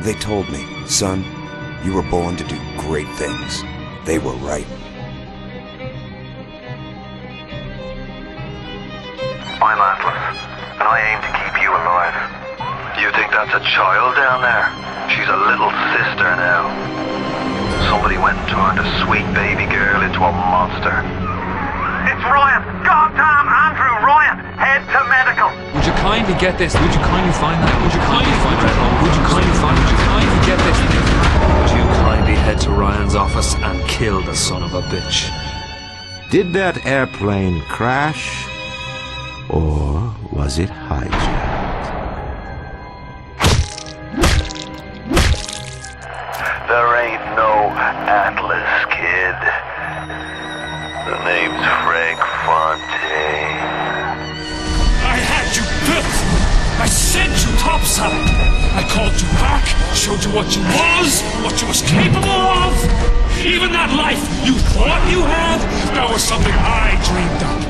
They told me, son, you were born to do great things. They were right. I'm Atlas, and I aim to keep you alive. You think that's a child down there? She's a little sister now. Somebody went and turned a sweet baby girl into a monster. It's Ryan! Goddamn Andrew Ryan! Head to medical! Would you kindly get this? Would you kindly find that? Would you kindly find that? Would you kindly find? Would you kindly get this? Would you kindly head to Ryan's office and kill the son of a bitch? Did that airplane crash? Or was it hijacked? There ain't no Atlas, kid. The name's Frank Fontaine. I had you built! I sent you topside! I called you back, showed you what you was capable of! Even that life you thought you had, that was something I dreamed up.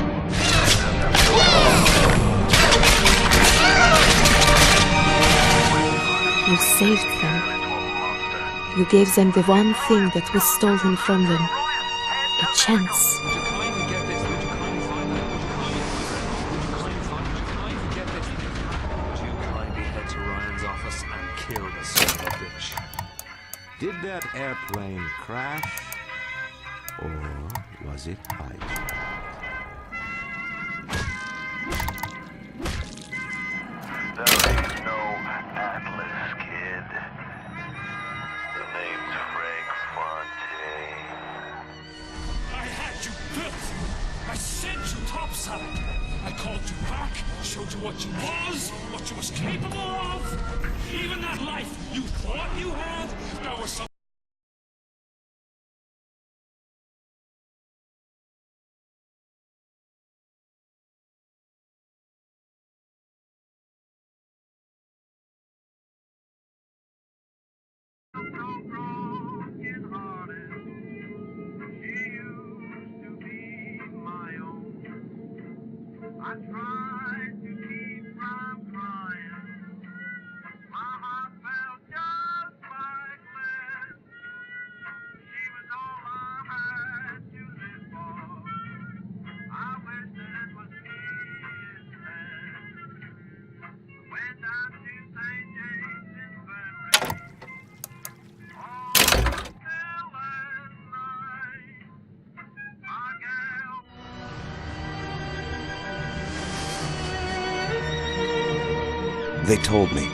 You saved them. You gave them the one thing that was stolen from them. A chance. Did that airplane crash? Or was it hijacked? There ain't no Atlas, kid. The name's Frank Fontaine. I had you built! I sent you topside! I called you back, showed you what you was capable of! Even that life you thought you had, that was something. I tried to keep from crying. My heart felt just like lead. She was all I had to live for. I wish that it was me instead. I went down to St. James Infirmary. Oh, still last night. My gal. They told me,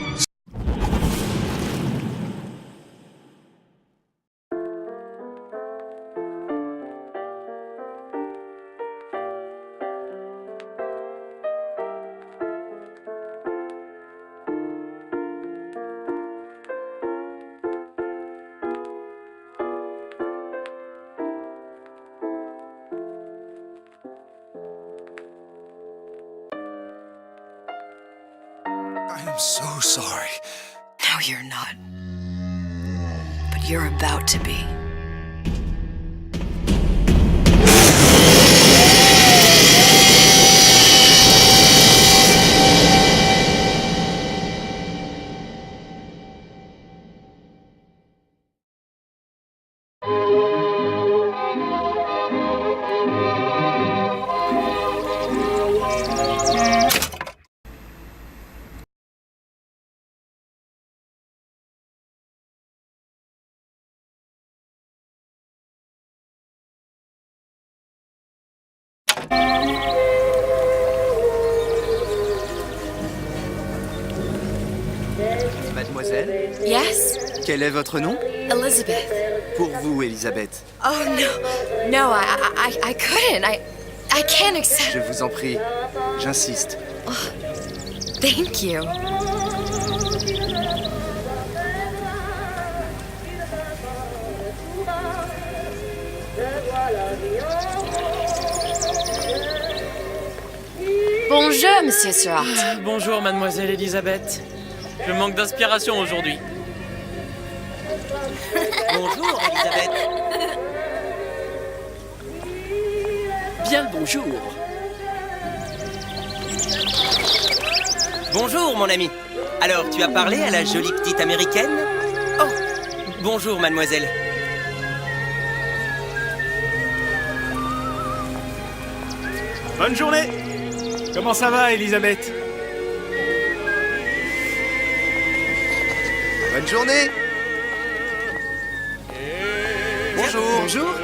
I'm so sorry. No, you're not. But you're about to be. Mademoiselle, Yes? quel est votre nom? Elizabeth. Pour vous, Elisabeth. Oh, no. No, I couldn't. I can't accept. Je vous en prie, j'insiste. Thank you. Bonjour, Monsieur Surratt. Bonjour, mademoiselle Elisabeth. Je manque d'inspiration aujourd'hui. Bonjour, Elisabeth. Bien le bonjour. Bonjour, mon ami. Alors, tu as parlé à la jolie petite américaine? Oh, bonjour, mademoiselle. Bonne journée. Comment ça va, Elisabeth? Bonne journée. Bonjour. Bonjour.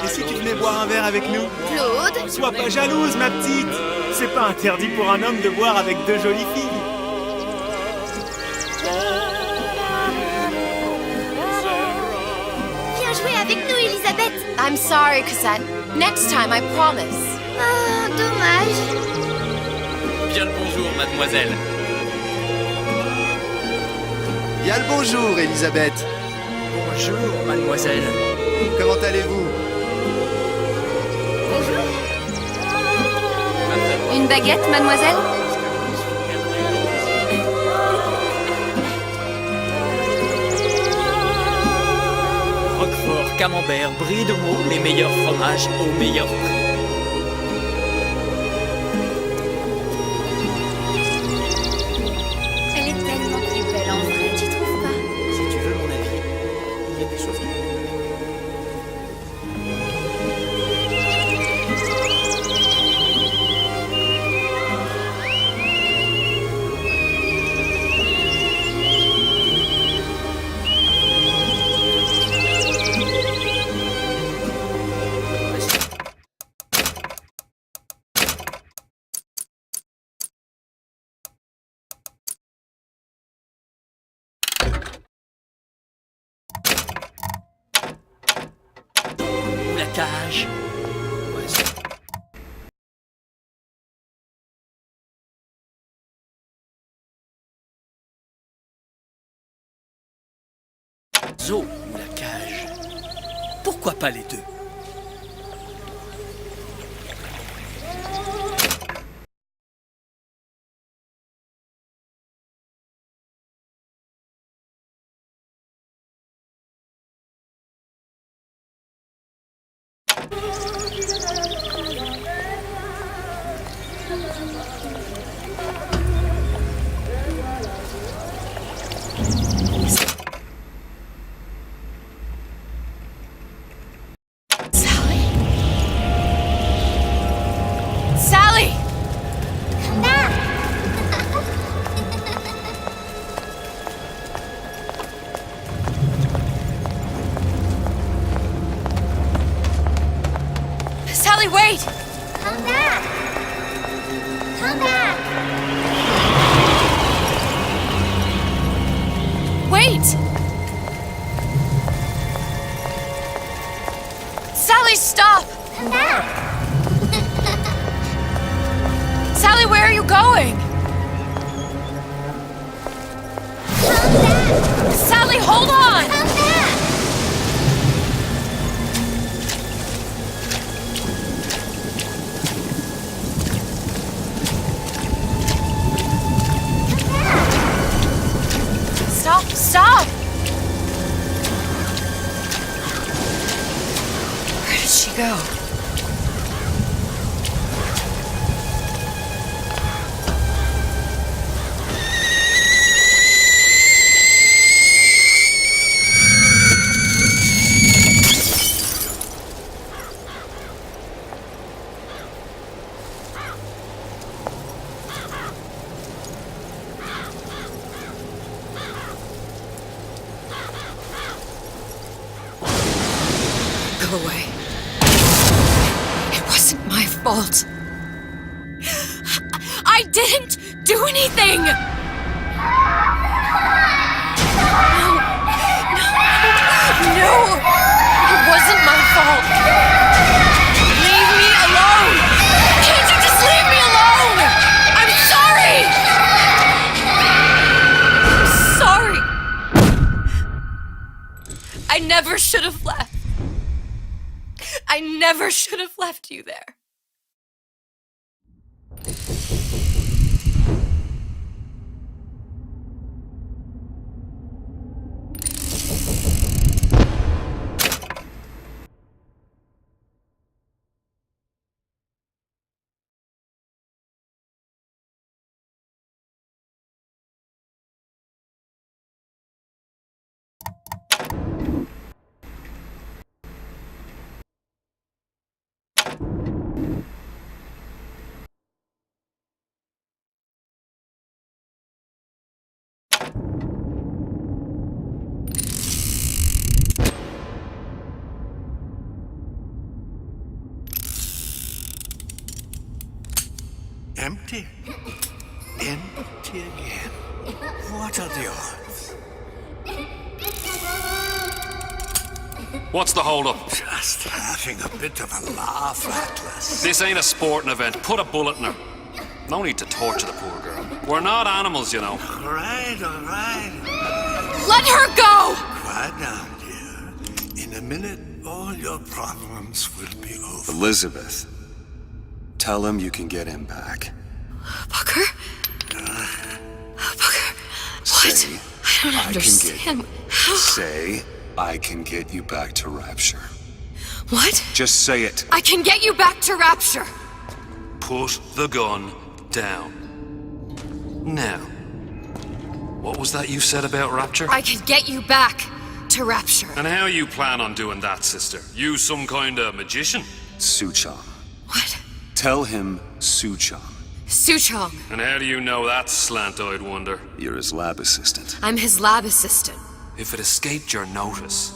Et si tu venais boire un verre avec nous? Claude? Sois pas jalouse, ma petite. C'est pas interdit pour un homme de boire avec deux jolies filles. Viens jouer avec nous, Elisabeth. I'm sorry, Cassette. Next time, I promise. Ah, dommage. Bien le bonjour, mademoiselle. Bien le bonjour, Elisabeth. Bonjour, mademoiselle. Comment allez-vous? Une baguette, mademoiselle? Roquefort, camembert, brie de Meaux, les meilleurs fromages au meilleur prix. Elle est tellement plus belle en vrai, tu trouves pas? Si tu veux mon avis, il y a des choses qui... Ou la cage. Zoo ou la cage. Pourquoi pas les deux? Sally! Sally, wait! Come back. Come back. Wait! Sally, stop! Come back. Sally, where are you going? Come back. Sally, hold on! Come back. go. Go away. It wasn't my fault. I didn't do anything! No, it wasn't my fault. Leave me alone! Can't you just leave me alone? I'm sorry! I'm sorry. I never should have left. I never should have left you there. Empty. Empty again. What are the odds? What's the hold-up? Just having a bit of a laugh, Atlas. This ain't a sporting event. Put a bullet in her. No need to torture the poor girl. We're not animals, you know. All right. Let her go! Quiet down, dear. In a minute, all your problems will be over. Elizabeth, tell him you can get him back. Booker? Booker, what? Say, I don't understand. Say, I can get you back to Rapture. What? Just say it. I can get you back to Rapture. Put the gun down. Now, what was that you said about Rapture? I can get you back to Rapture. And how you plan on doing that, sister? You some kind of magician? Suchong. What? Tell him Suchong. Suchong. And how do you know that, slant-eyed wonder? You're his lab assistant. I'm his lab assistant. If it escaped your notice,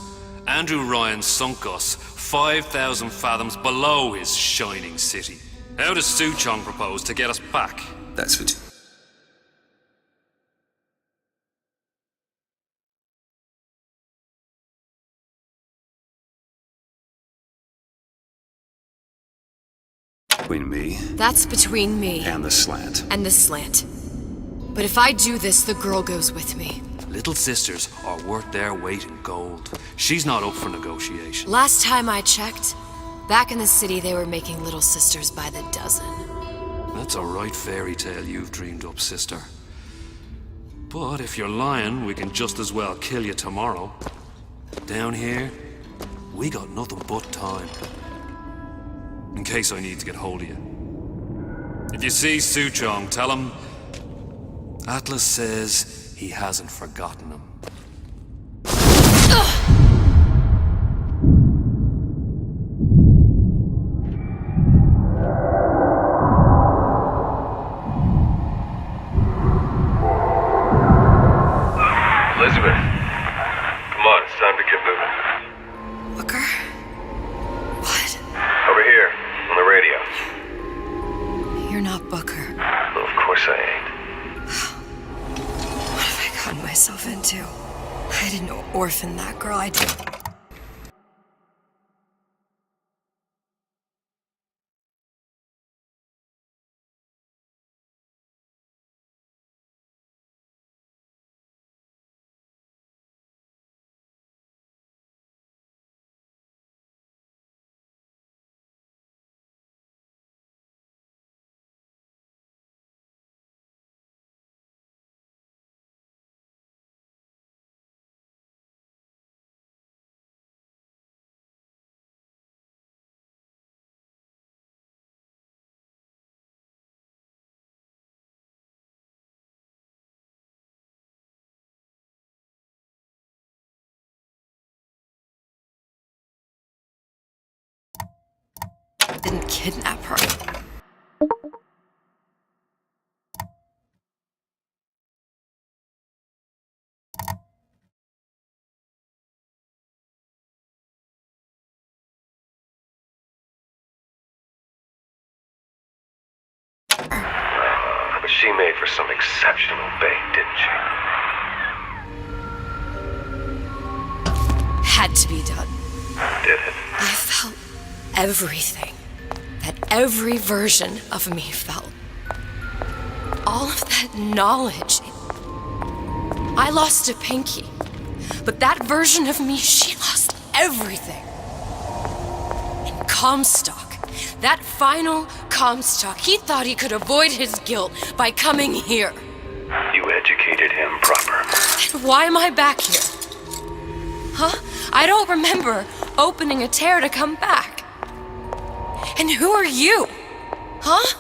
Andrew Ryan sunk us 5,000 fathoms below his shining city. How does Suchong propose to get us back? That's for between me. That's between me. And the slant. And the slant. But if I do this, the girl goes with me. Little sisters are worth their weight in gold. She's not up for negotiation. Last time I checked, back in the city they were making little sisters by the dozen. That's a right fairy tale you've dreamed up, sister. But if you're lying, we can just as well kill you tomorrow. Down here, we got nothing but time. In case I need to get hold of you. If you see Suchong, tell him Atlas says he hasn't forgotten him. Elizabeth, come on, it's time to get moving. Booker? What? Over here, on the radio. You're not Booker. Well, of course I ain't. What have I gotten myself into? I didn't orphan that girl. I did. didn't kidnap her. But she made for some exceptional bait, didn't she? Had to be done. Did it? I felt everything that every version of me felt. All of that knowledge. I lost a pinky, but that version of me, she lost everything. And Comstock, that final Comstock, he thought he could avoid his guilt by coming here. You educated him proper. Then why am I back here? Huh? I don't remember opening a tear to come back. And who are you? Huh?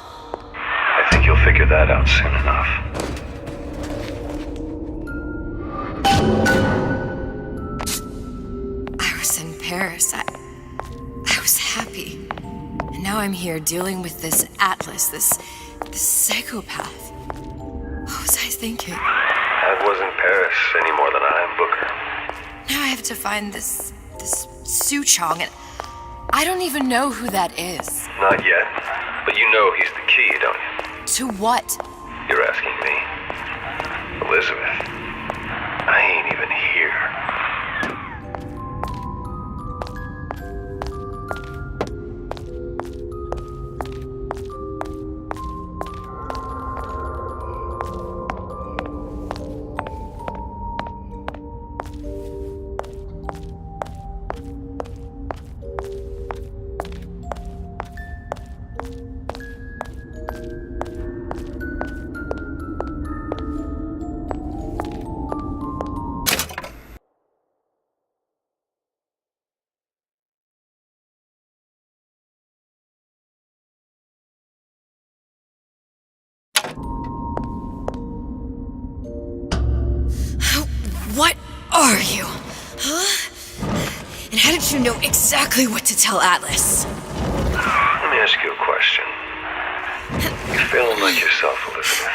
I think you'll figure that out soon enough. I was in Paris. I was happy. And now I'm here dealing with this Atlas, this psychopath. What was I thinking? I wasn't Paris any more than I am Booker. Now I have to find this Su Chong, and I don't even know who that is. Not yet, but you know he's the key, don't you? To what? You're asking me. Elizabeth, I ain't even here. What are you? Huh? And how did you know exactly what to tell Atlas? Let me ask you a question. You feeling like yourself, Elizabeth?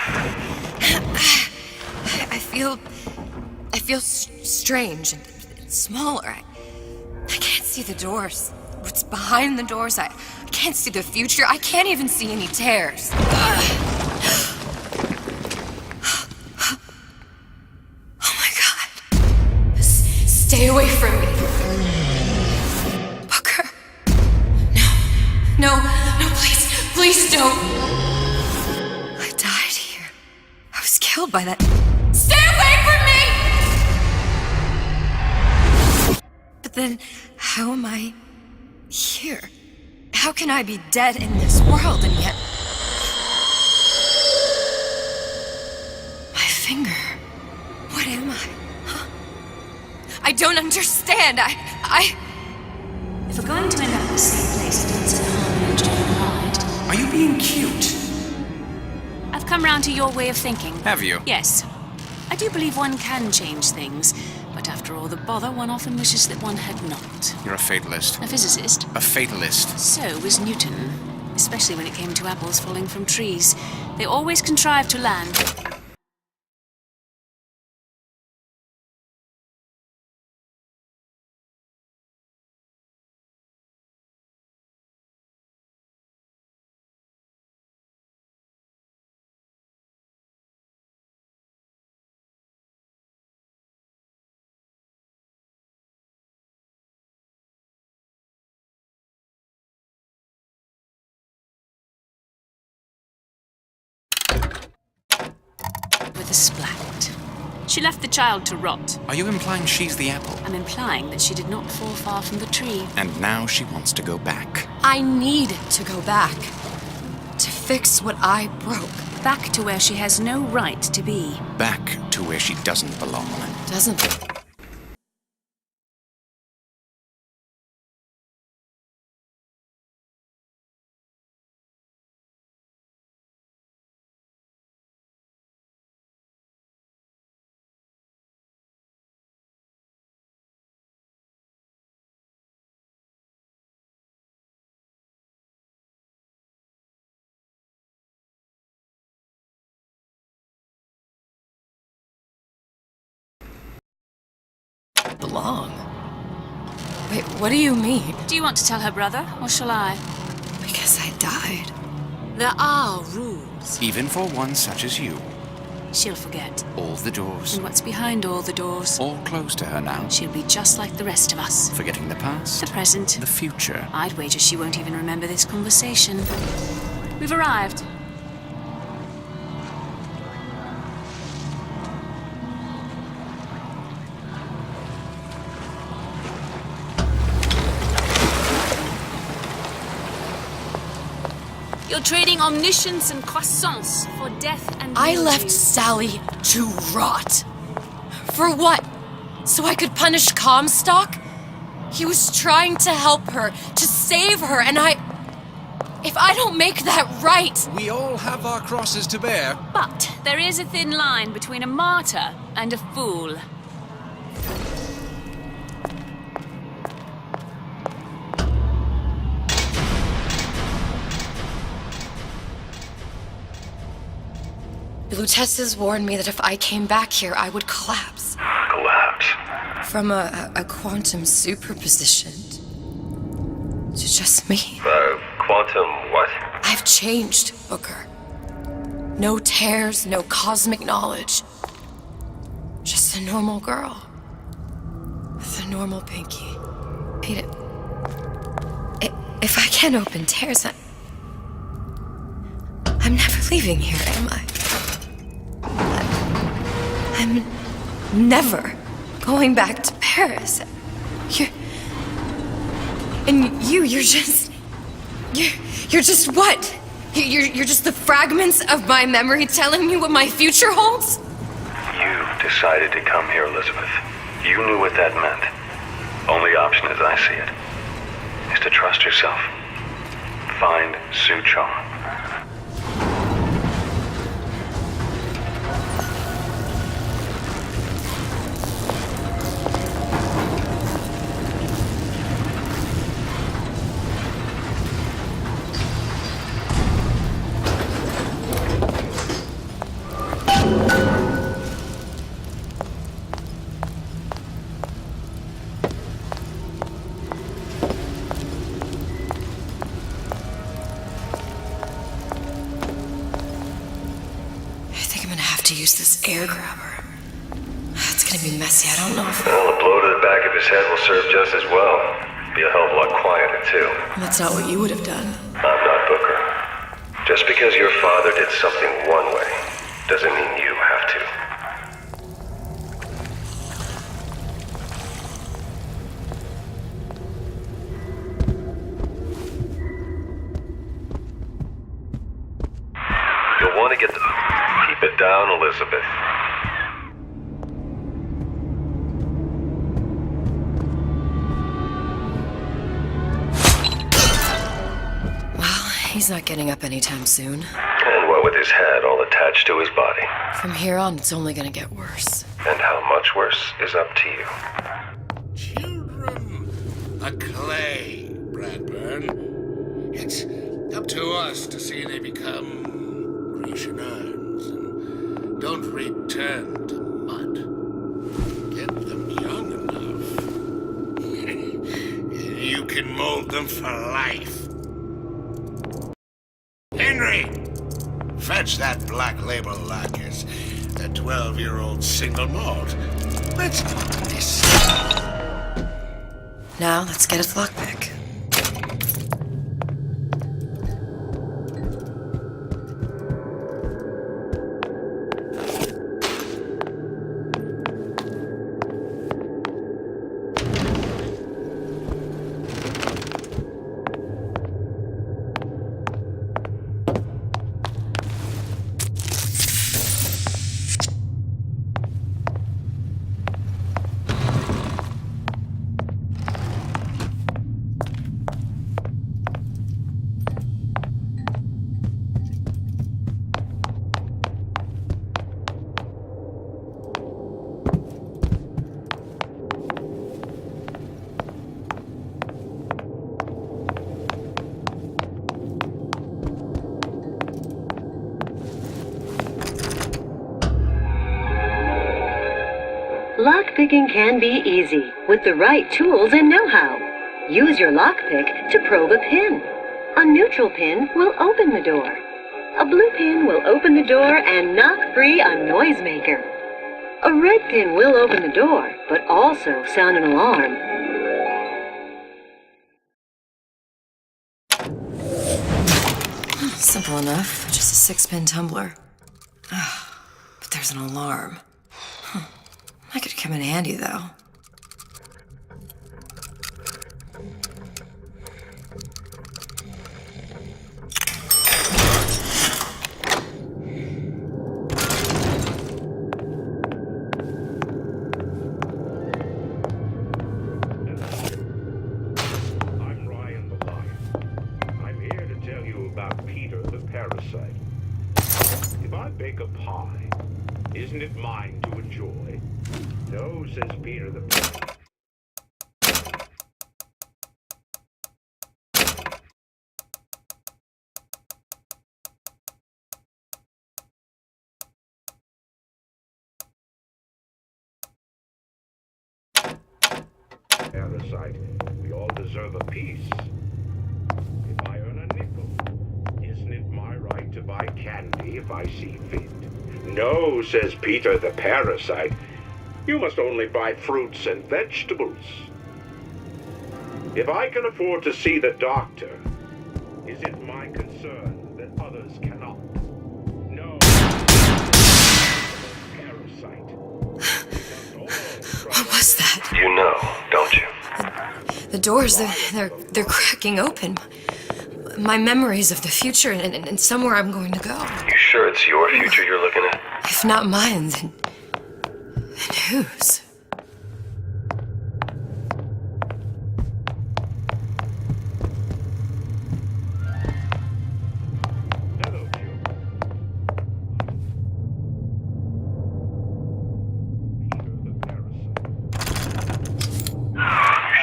I feel strange and smaller. I can't see the doors. What's behind the doors? I can't see the future. I can't even see any tears. Stay away from me. Booker. No, please don't. I died here. I was killed by that. Stay away from me! But then, how am I here? How can I be dead in this world and yet... My finger. What am I? I don't understand. If we're going to end up in the same place, it means in harmony and joy pride. Are you being cute? I've come round to your way of thinking. Have you? Yes. I do believe one can change things, but after all the bother, one often wishes that one had not. You're a fatalist. A physicist? A fatalist. So was Newton. Especially when it came to apples falling from trees. They always contrived to land. With a splat. She left the child to rot. Are you implying she's the apple? I'm implying that she did not fall far from the tree. And now she wants to go back. I need to go back. To fix what I broke. Back to where she has no right to be. Back to where she doesn't belong. Doesn't... long. Wait, what do you mean? Do you want to tell her brother, or shall I? Because I died. There are rules. Even for one such as you. She'll forget. All the doors. And what's behind all the doors? All closed to her now. She'll be just like the rest of us. Forgetting the past. The present. The future. I'd wager she won't even remember this conversation. We've arrived. You're trading omniscience and croissance for death and I beauty. left Sally to rot. For what? So I could punish Comstock? He was trying to help her, to save her, and if I don't make that right... We all have our crosses to bear. But there is a thin line between a martyr and a fool. Lutesses warned me that if I came back here, I would collapse. Collapse? From a quantum superposition to just me. Quantum what? I've changed, Booker. No tears, no cosmic knowledge. Just a normal girl. With a normal pinky. Pete, if I can't open tears, I'm never leaving here, am I? I'm never going back to Paris. You're just what? You're just the fragments of my memory telling me what my future holds? You decided to come here, Elizabeth. You knew what that meant. Only option, as I see it, is to trust yourself. Find Suchong. Use this air grabber. It's gonna be messy. I don't know if... Well, a blow to the back of his head will serve just as well. Be a hell of a lot quieter, too. That's not what you would have done. I'm not Booker. Just because your father did something one way, doesn't mean you have to. You'll want to get the... Keep it down, Elizabeth. Well, he's not getting up anytime soon. And what with his head all attached to his body. From here on, it's only gonna get worse. And how much worse is up to you. Children, a clay, Bradburn. It's up to us to see they become Grecian urns and don't return to mud. Get them young enough. You can mold them for life. Henry, fetch that black label lacquers. That 12-year-old single malt. Let's do this. Now, let's get its lockpick. Lockpicking can be easy with the right tools and know-how. Use your lockpick to probe a pin. A neutral pin will open the door. A blue pin will open the door and knock free a noisemaker. A red pin will open the door, but also sound an alarm. Simple enough, just a 6-pin tumbler. But there's an alarm. That could come in handy, though. I'm Ryan the Lion. I'm here to tell you about Peter the Parasite. If I bake a pie, isn't it mine to enjoy? No, says Peter the Parasite. Parasite, we all deserve a piece. If I earn a nickel, isn't it my right to buy candy if I see fit? No, says Peter the Parasite. You must only buy fruits and vegetables. If I can afford to see the doctor, is it my concern that others cannot? No. Parasite. What was that? You know, don't you? The doors, they're cracking open. My memories of the future and somewhere I'm going to go. You sure it's your future you're looking at? If not mine, then whose?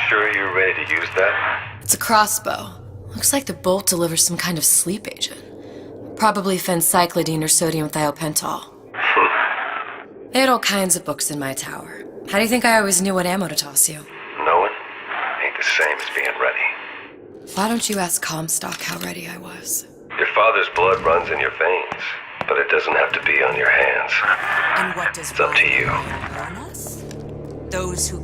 Sure you're ready to use that? It's a crossbow. Looks like the bolt delivers some kind of sleep agent. Probably phencyclidine or sodium thiopental. They had all kinds of books in my tower. How do you think I always knew what ammo to toss you? Knowing ain't the same as being ready. Why don't you ask Comstock how ready I was? Your father's blood runs in your veins, but it doesn't have to be on your hands. And what does It's up to you. warn us? Those who...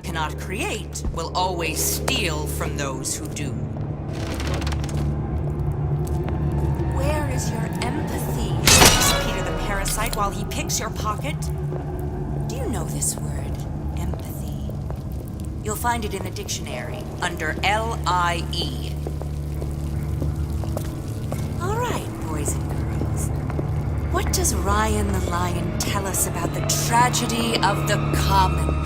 cannot create will always steal from those who do. Where is your empathy, says Peter the Parasite while he picks your pocket? Do you know this word, empathy? You'll find it in the dictionary under L-I-E. All right, boys and girls. What does Ryan the Lion tell us about the tragedy of the common?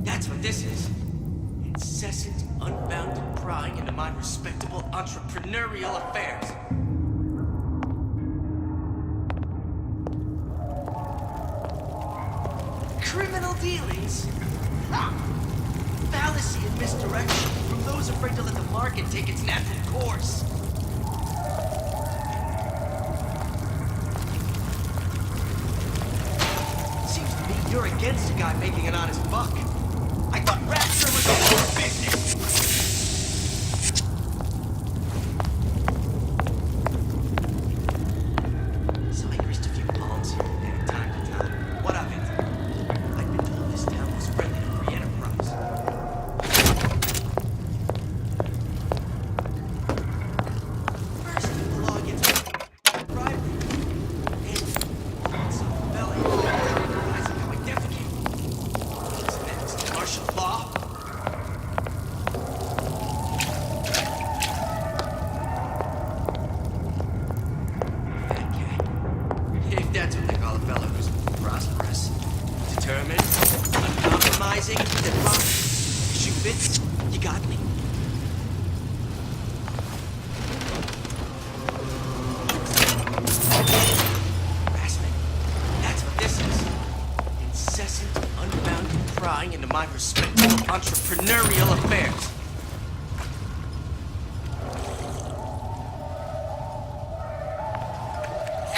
That's what this is. Incessant, unbounded prying into my respectable entrepreneurial affairs. Criminal dealings? Ha! Fallacy and misdirection from those afraid to let the market take its natural course. Seems to me you're against a guy making an honest buck. I thought Rapture was a war business. So I grist a few palms here and there, time to time. What of it? I've been told this town was friendly to free enterprise. First,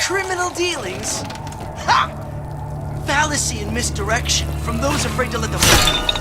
criminal dealings? Ha! Fallacy and misdirection from those afraid to let them go.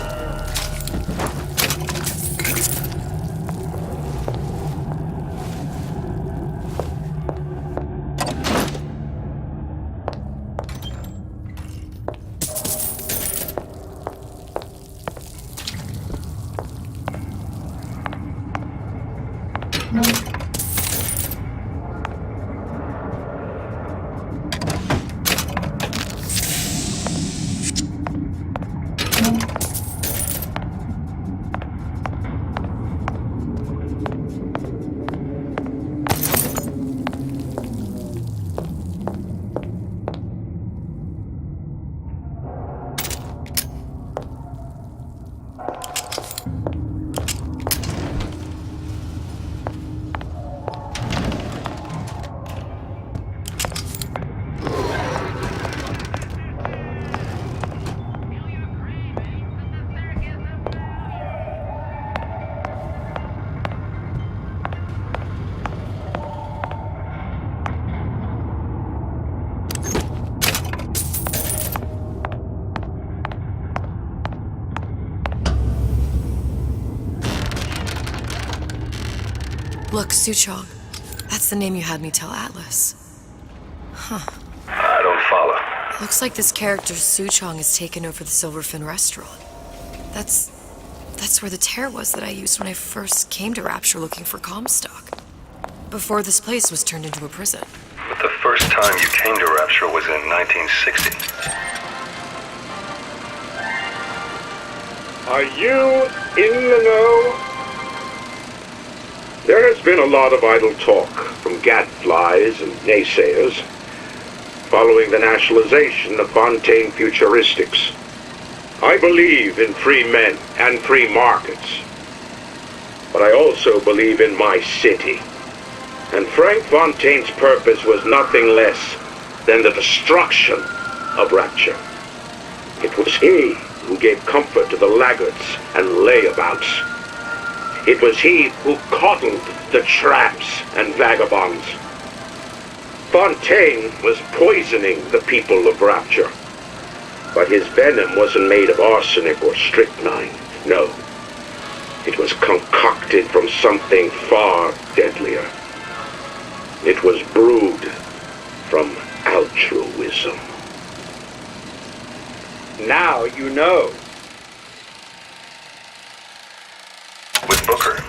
Look, Suchong. That's the name you had me tell Atlas. Huh. I don't follow. Looks like this character Suchong has taken over the Silverfin restaurant. That's where the tear was that I used when I first came to Rapture looking for Comstock. Before this place was turned into a prison. But the first time you came to Rapture was in 1960. Are you in the know? There has been a lot of idle talk from gadflies and naysayers following the nationalization of Fontaine Futuristics. I believe in free men and free markets, but I also believe in my city. And Frank Fontaine's purpose was nothing less than the destruction of Rapture. It was he who gave comfort to the laggards and layabouts. It was he who coddled the tramps and vagabonds. Fontaine was poisoning the people of Rapture. But his venom wasn't made of arsenic or strychnine. No. It was concocted from something far deadlier. It was brewed from altruism. Now you know. With Booker,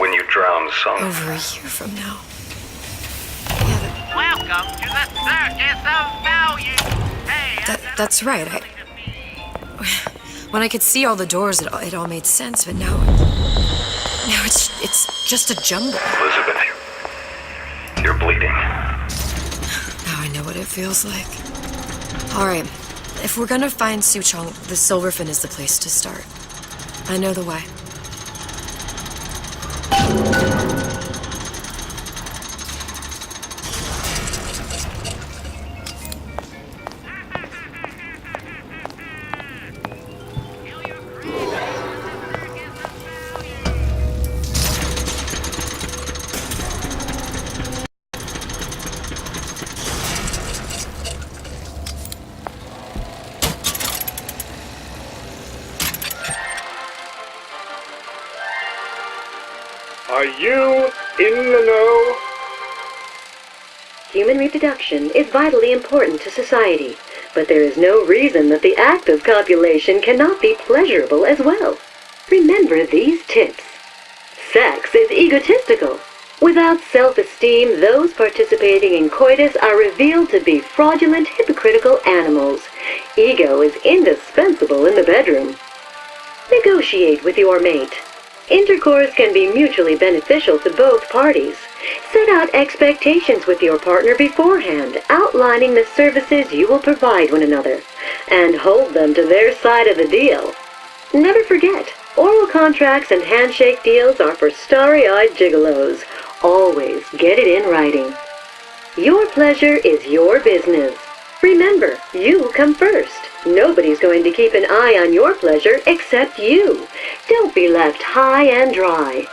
when you drown some. Over a year from now. Welcome to the Circus of Value. That's right. When I could see all the doors, it all made sense. But now it's just a jumble. Elizabeth, you're bleeding. Now I know what it feels like. All right, if we're gonna find Suchong, the Silverfin is the place to start. I know the way. Are you in the know? Human reproduction is vitally important to society, but there is no reason that the act of copulation cannot be pleasurable as well. Remember these tips. Sex is egotistical. Without self-esteem, those participating in coitus are revealed to be fraudulent, hypocritical animals. Ego is indispensable in the bedroom. Negotiate with your mate. Intercourse can be mutually beneficial to both parties. Set out expectations with your partner beforehand, outlining the services you will provide one another, and hold them to their side of the deal. Never forget, oral contracts and handshake deals are for starry-eyed gigolos. Always get it in writing. Your pleasure is your business. Remember, you come first. Nobody's going to keep an eye on your pleasure except you. Don't be left high and dry.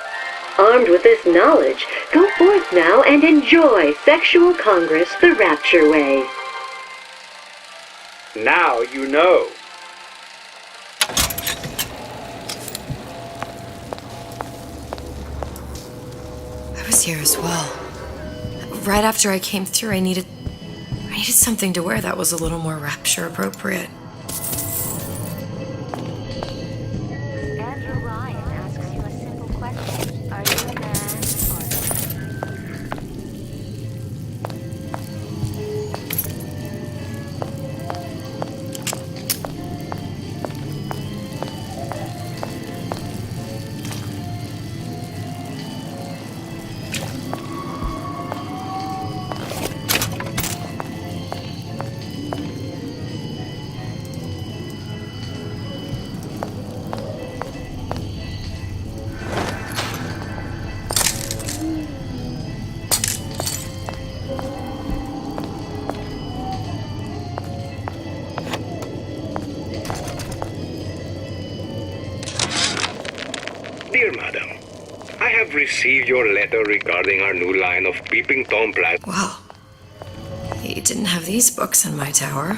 armed with this knowledge, go forth now and enjoy Sexual Congress the Rapture way. Now you know. I was here as well. Right after I came through, I needed something to wear that was a little more rapture appropriate. Andrew Ryan asks you a simple question. Are you a man or a Dear Madam, I have received your letter regarding our new line of peeping Tom plasma. Wow. He didn't have these books in my tower.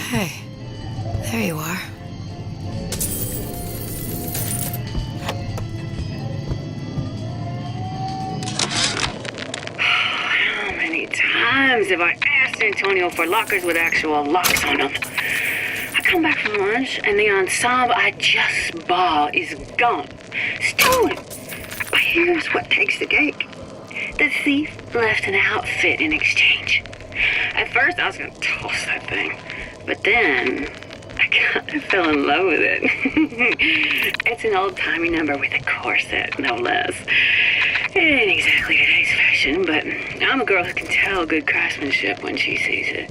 Hey, there you are. How many times have I asked Antonio for lockers with actual locks on them? I come back from lunch and the ensemble I just bought is gone. Stolen. But here's what takes the cake. The thief left an outfit in exchange. At first I was gonna toss that thing. But then, I kind of fell in love with it. It's an old-timey number with a corset, no less. It ain't exactly today's fashion, but I'm a girl who can tell good craftsmanship when she sees it.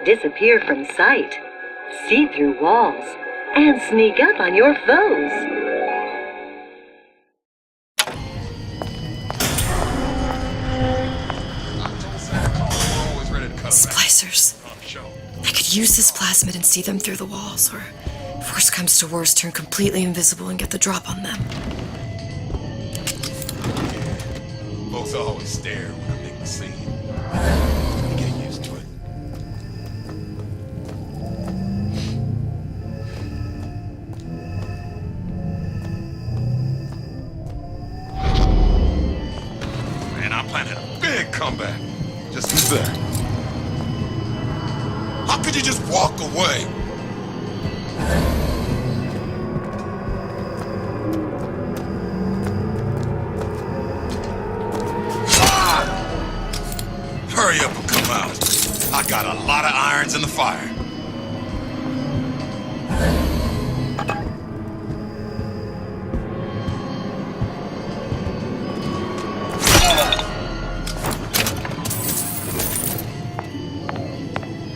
Disappear from sight, see through walls, and sneak up on your foes. Splicers. I could use this plasmid and see them through the walls, or if worst comes to worst, turn completely invisible and get the drop on them. Folks always stare when I make the scene. You get used to it. Man, I'm planning a big comeback. Just who's there? How could you just walk away? Ah! Hurry up and come out. I got a lot of irons in the fire.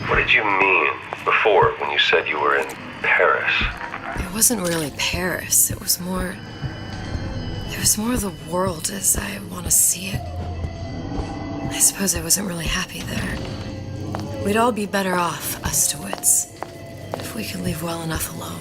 What did you mean before when you said you were in Paris? It wasn't really Paris. It was more of the world as I want to see it. I suppose I wasn't really happy there. We'd all be better off, us to wits, if we could leave well enough alone.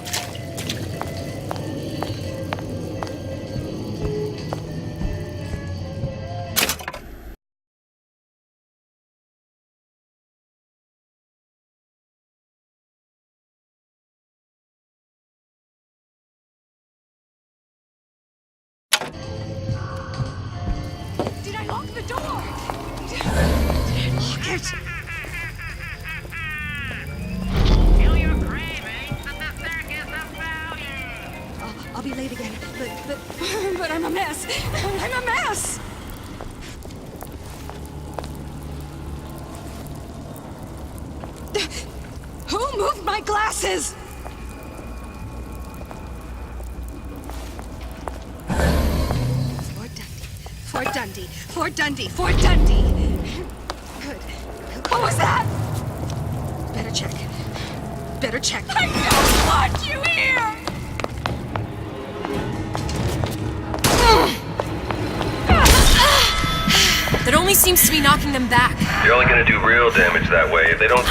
Did I lock the door? Did I lock it? Feel your cravings at the circus of value. I'll be late again, but I'm a mess. I'm a mess. Who moved my glasses? Fort Dundee. Fort Dundee. Fort Dundee. Good. What was that? Better check. Better check. I don't want you here! That only seems to be knocking them back. You're only gonna do real damage that way if they don't...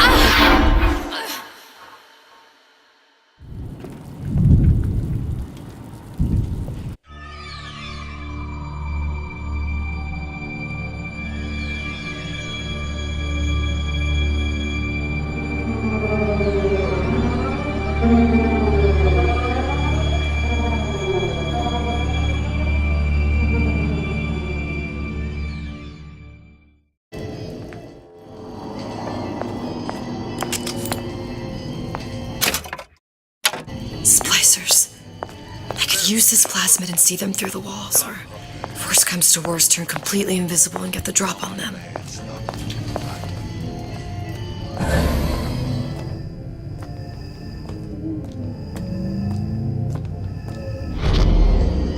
Splicers. I could use this plasmid and see them through the walls, or if worst comes to worst, turn completely invisible and get the drop on them.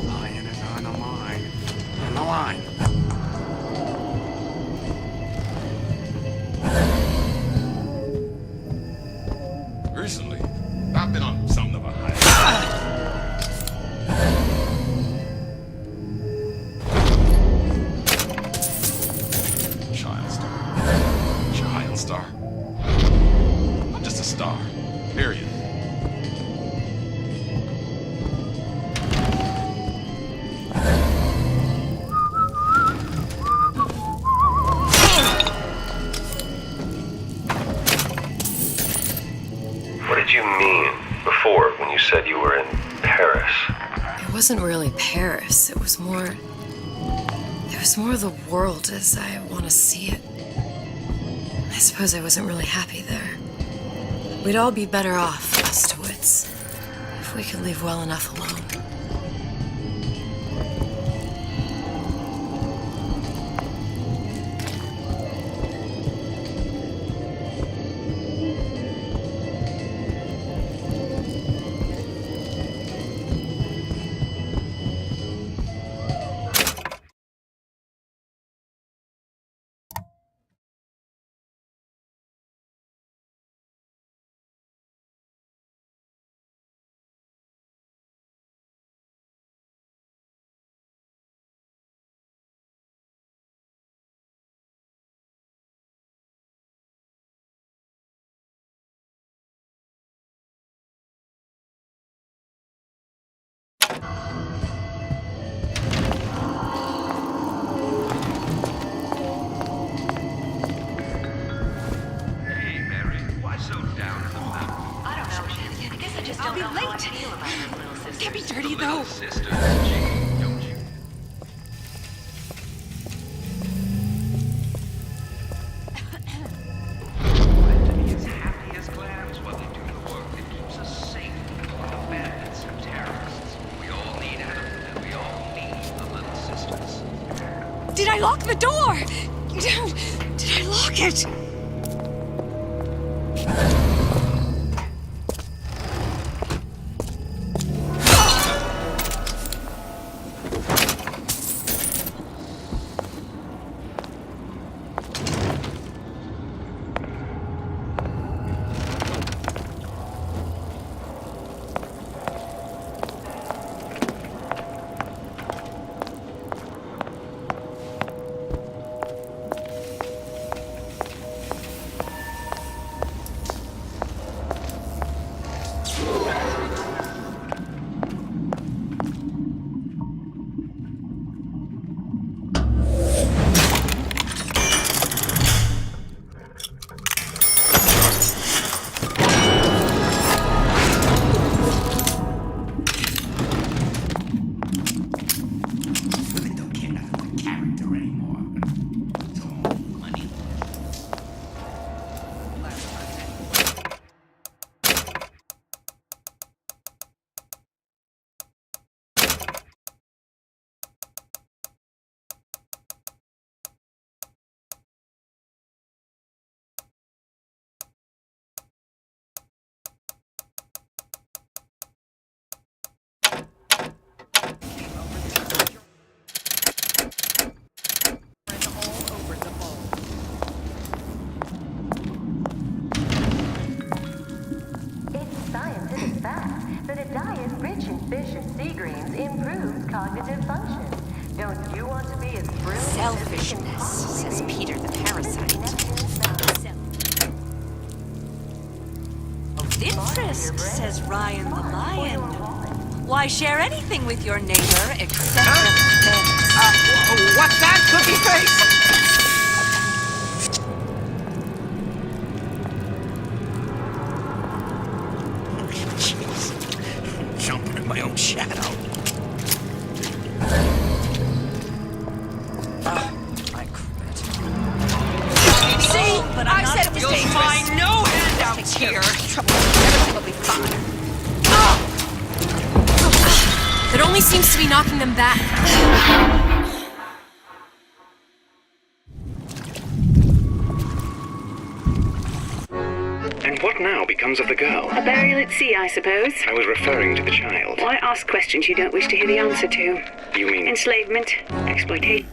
Lion is on the line. On the line. Recently, I've been on something of a high. Child star. Child star. I'm just a star. Period. What did you mean before when you said you were in Paris? It wasn't really Paris. It was more the world as I want to see it. I suppose I wasn't really happy there. We'd all be better off, us to wits, if we could leave well enough alone. I'll be late. Can't be dirty though. Did I lock the door? Did I lock it? fact that a diet rich in fish and sea greens improves cognitive function. Don't you want to be as brilliant? Selfishness, says Peter the parasite. Of interest, says Ryan the lion. Why share anything with your neighbor except What's that, cookie face? Jumping in my own shadow. I quit. See? But I said it was dangerous. You'll find no handouts here. Everything will be fine. That only seems to be knocking them back. And what now becomes of the girl? A burial at sea, I suppose. I was referring to the child. Why ask questions you don't wish to hear the answer to? You mean... Enslavement, exploitation.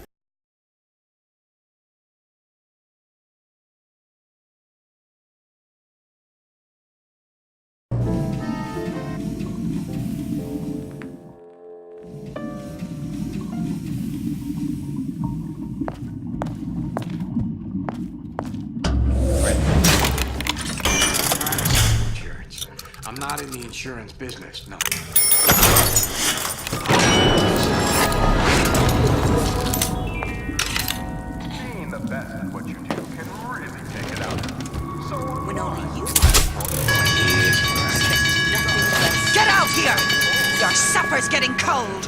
I'm not in the insurance business, no. Being the best at what you do can really take it out. So when only you Get out here! Your supper's getting cold.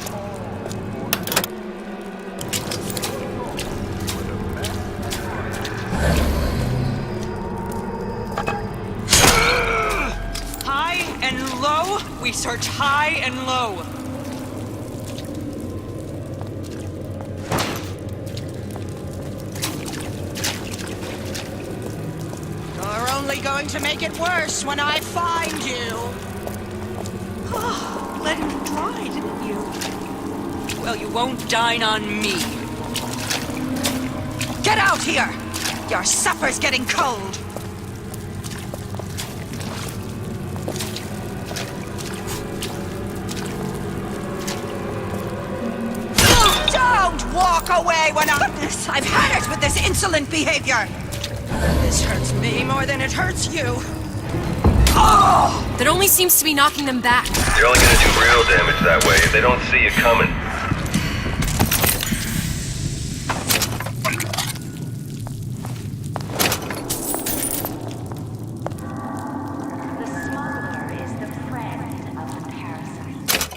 High and low, we search high and low. You're only going to make it worse when I find you. Let him try, didn't you? Well, you won't dine on me. Get out here! Your supper's getting cold. Don't walk away when I've had it with this insolent behavior. This hurts me more than it hurts you. Oh! That only seems to be knocking them back. you're only gonna do real damage that way if they don't see you coming. The smuggler is the friend of the parasite.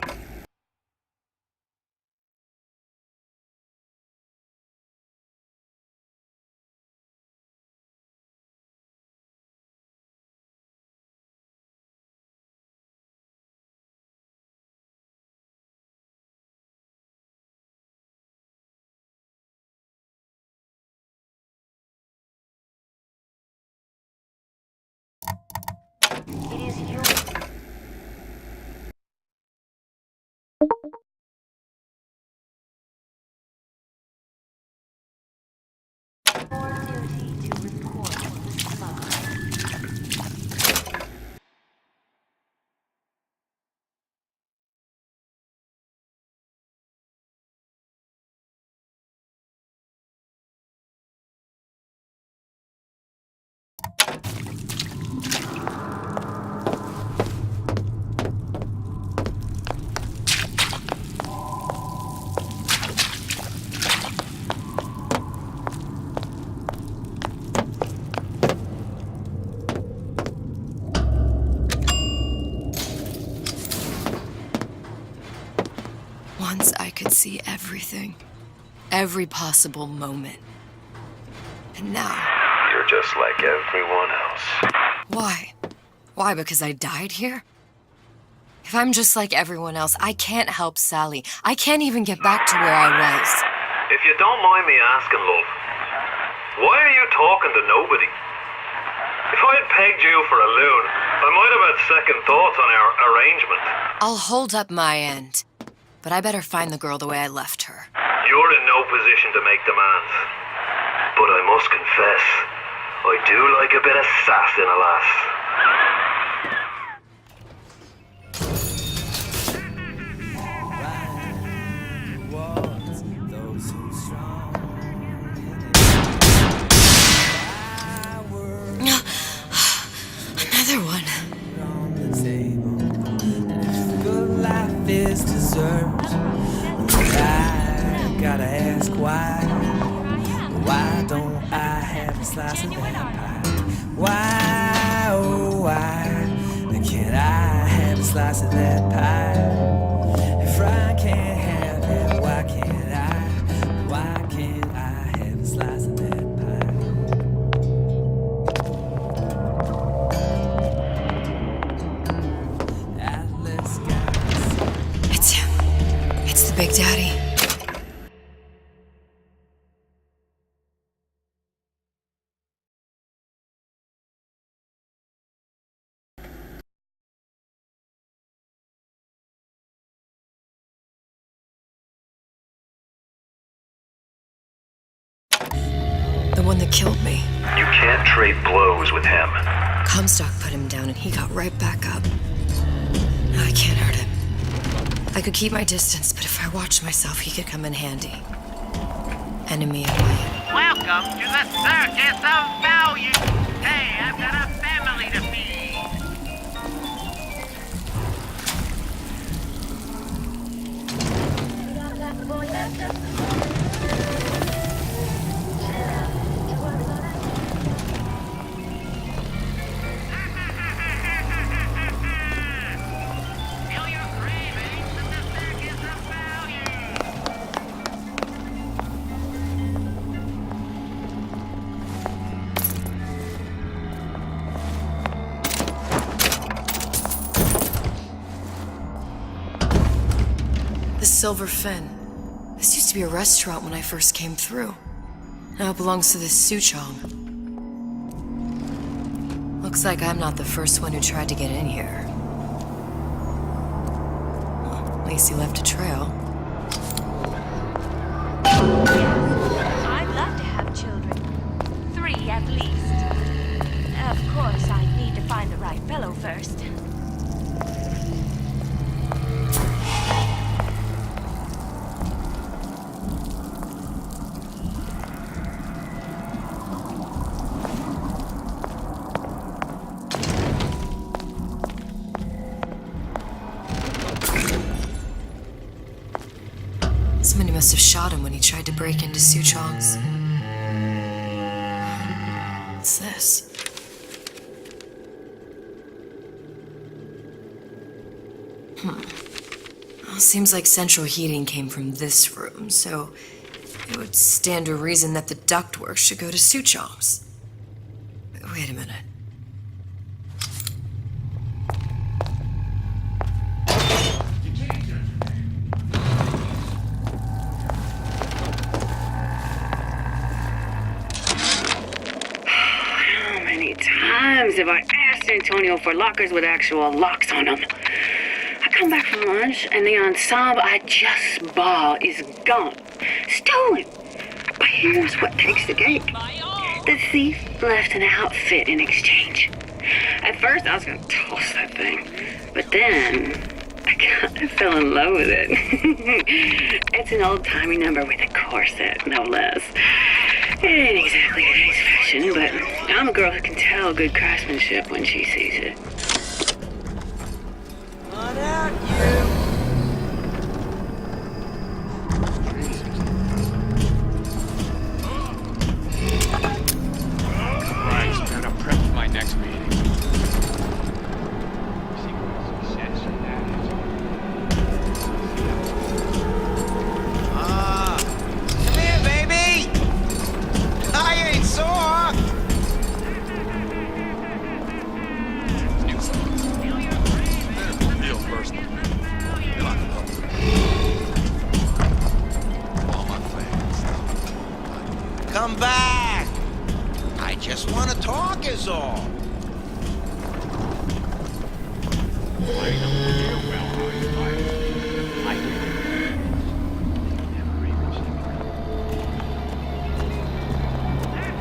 It is your duty to report the smuggler. Once I could see everything. Every possible moment. And now... You're just like everyone else. Why? Why, because I died here? If I'm just like everyone else, I can't help Sally. I can't even get back to where I was. If you don't mind me asking, love, why are you talking to nobody? If I'd pegged you for a loon, I might have had second thoughts on our arrangement. I'll hold up my end. But I better find the girl the way I left her. You're in no position to make demands. But I must confess, I do like a bit of sass in a lass. Another one. Good life is deserved. I gotta ask why. Why don't I have a slice of that pie? Why, oh why can't I have a slice of that pie? If I can't have it, why can't I? Why can't I have a slice of that pie? It's him. It's the Big Daddy. The one that killed me. You can't trade blows with him. Comstock put him down and he got right back up. I can't hurt him. I could keep my distance, but if I watched myself, he could come in handy. Enemy of mine. Welcome to the Circus of Value. Hey, I've got a family to feed. Feel your cravings at the Circus of Value. The Silver Fin. This used to be a restaurant when I first came through. Now it belongs to this Suchong. Looks like I'm not the first one who tried to get in here. Well, at least he left a trail. I'd love to have children. 3 at least. Of course, I need to find the right fellow first. Somebody must have shot him when he tried to break into Suchong's. What's this? Well, seems like central heating came from this room, so it would stand to reason that the ductwork should go to Suchong's. Wait a minute. How many times have I asked Antonio for lockers with actual locks on them? I come back from lunch and the ensemble I just bought is gone. Stolen. But here's what takes the cake. The thief left an outfit in exchange. At first I was gonna toss that thing, but then I kind of fell in love with it. It's an old-timey number with a corset, no less. It ain't exactly today's fashion, but I'm a girl who can tell good craftsmanship when she sees it. On out, you! Christ, better prep for my next meeting. Come here, baby! I ain't sore! Real personal. All my fans. Come back! I just want to talk is all.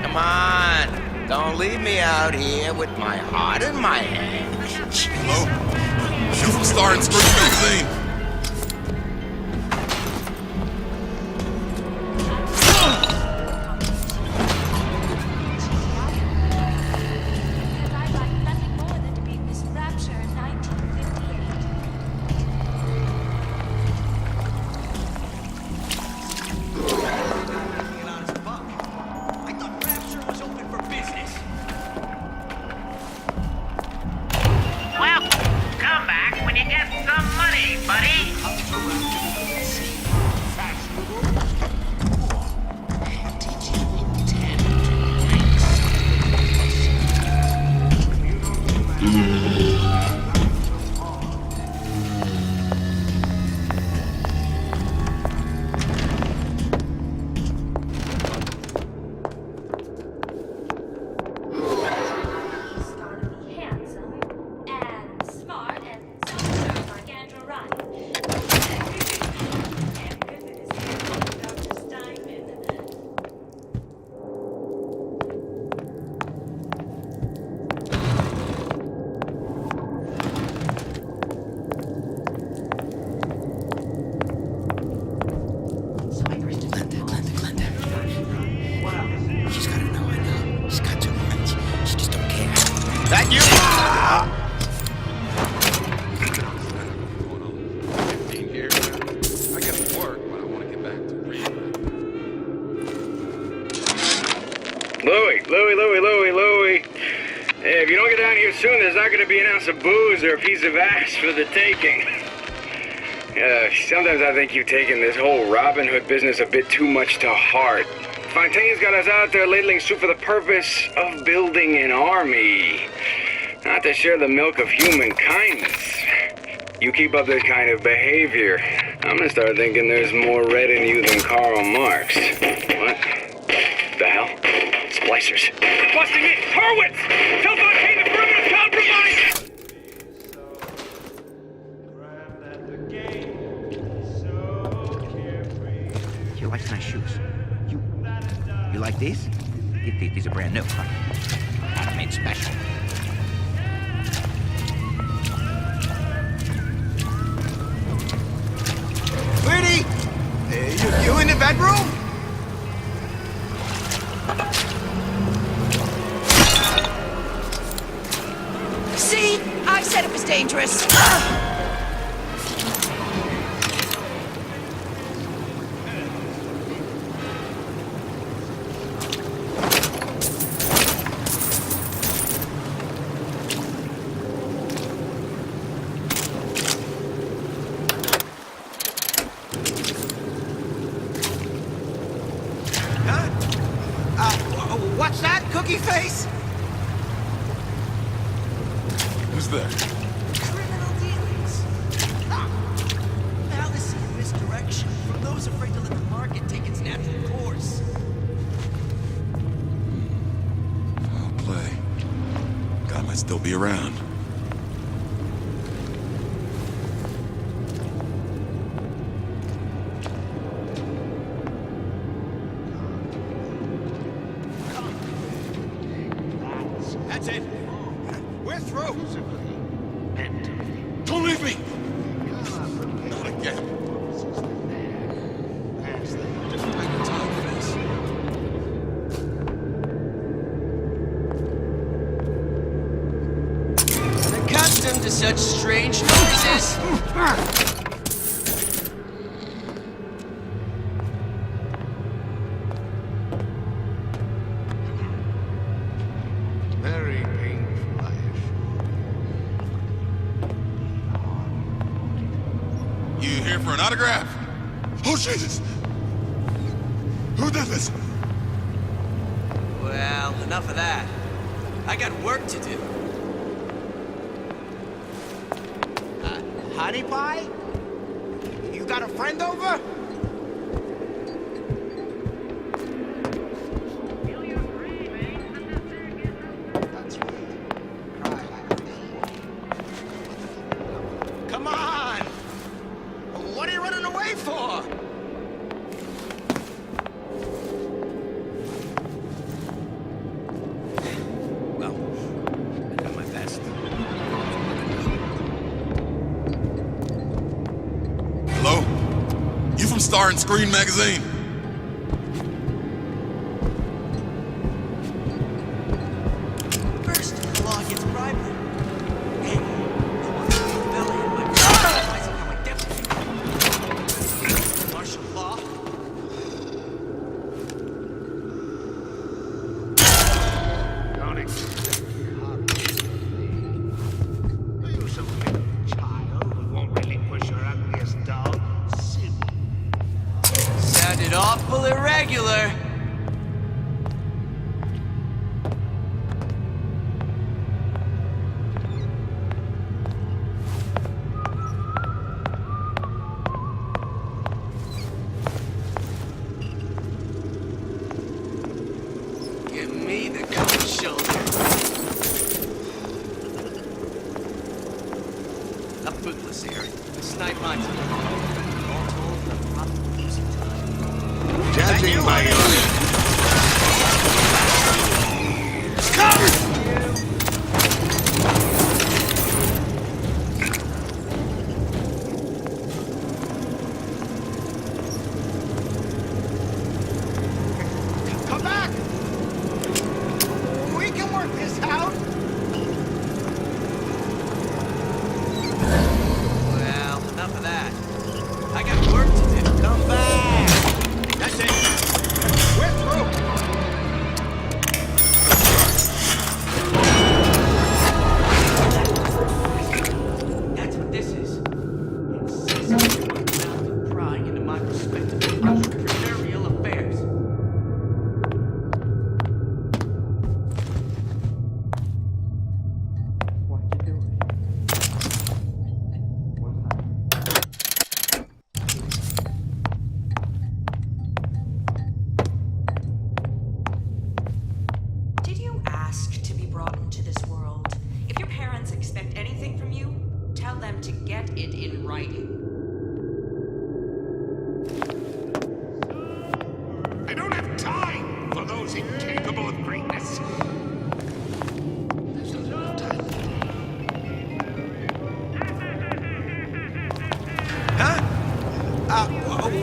Come on! Don't leave me out here with my heart in my hand. Hello? Shoot from Star and Scream magazine. I'd like nothing more than to Louie. Hey, if you don't get down here soon, there's not going to be an ounce of booze or a piece of ass for the taking. Sometimes I think you've taken this whole Robin Hood business a bit too much to heart. Fontaine's got us out there ladling soup for the purpose of building an army, not to share the milk of human kindness. You keep up this kind of behavior, I'm gonna start thinking there's more red in you than Karl Marx. What the hell? Splicers. They're busting in! Hurwitz! Tell Fontaine the perimeter's compromised! You like nice shoes. You like these? These are brand new, huh? Made special. Pretty! You in the bedroom? See? I said it was dangerous. What's that, cookie face? Who's there? Criminal dealings. Fallacy and misdirection from those afraid to let the market take its natural course. I'll play. Guy might still be around. That's it. We're through. Don't leave me! Not again. Accustomed to such strange noises. Very painful, I You here for an autograph? Oh, Jesus! Who did this? Well, enough of that. I got work to do. Honey pie? You got a friend over? Come on! What are you running away for? Well, I did my best. Hello? You from Star and Screen magazine? First, the law gets bribery. Hey, the one who fell in my realizing how I definitely martial law. Don't accept Are you some little child who won't relinquish your ugliest dog? Sit. Sounded awful irregular. bootless here. Snipe my team. All told, I'm probably losing time. Judging by your... Come back! We can work this out! Well, enough of that. I got work to do. Come back! That's it. We're through! That's what this is. Incessantly mouth and prying into my respectable entrepreneurial affairs. Did you ask to be brought into this world? If your parents expect anything from you, tell them to get it in writing. I don't have time for those incapable of greatness. There's no time. Huh?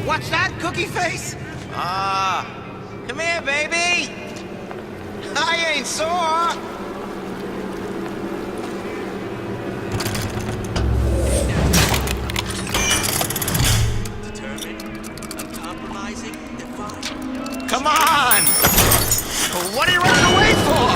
What's that, Cookie Face? Come here, baby! I ain't sore! Determined, uncompromising, defiant. Come on! What are you running away for?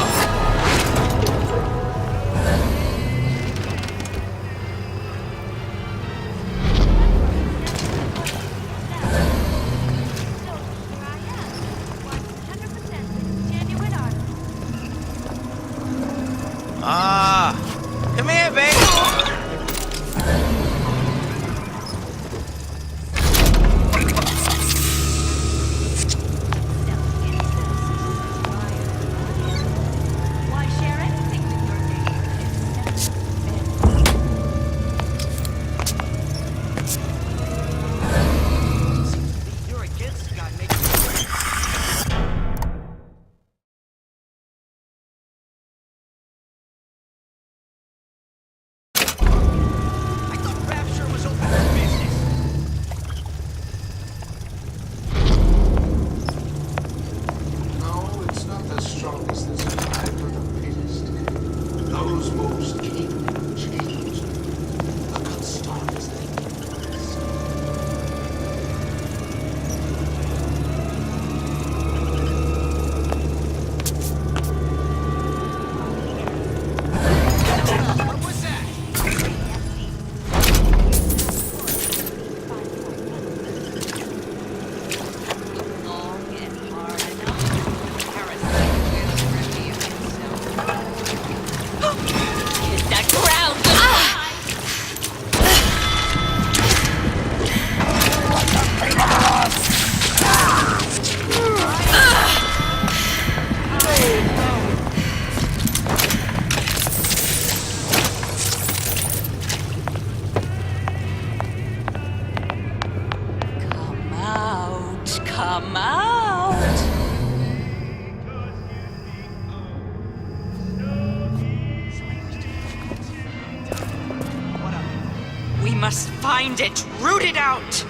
Come here, baby! Why share anything with your neighbor? You're against God making I thought Rapture was open for business. No, it's not the strongest that survive, but the fittest. Those most capable of change. Look how strong is that. What was that? Long and hard enough. Parasite will reveal itself. Hit that ground! Come out! Come out! We must find it! Root it out!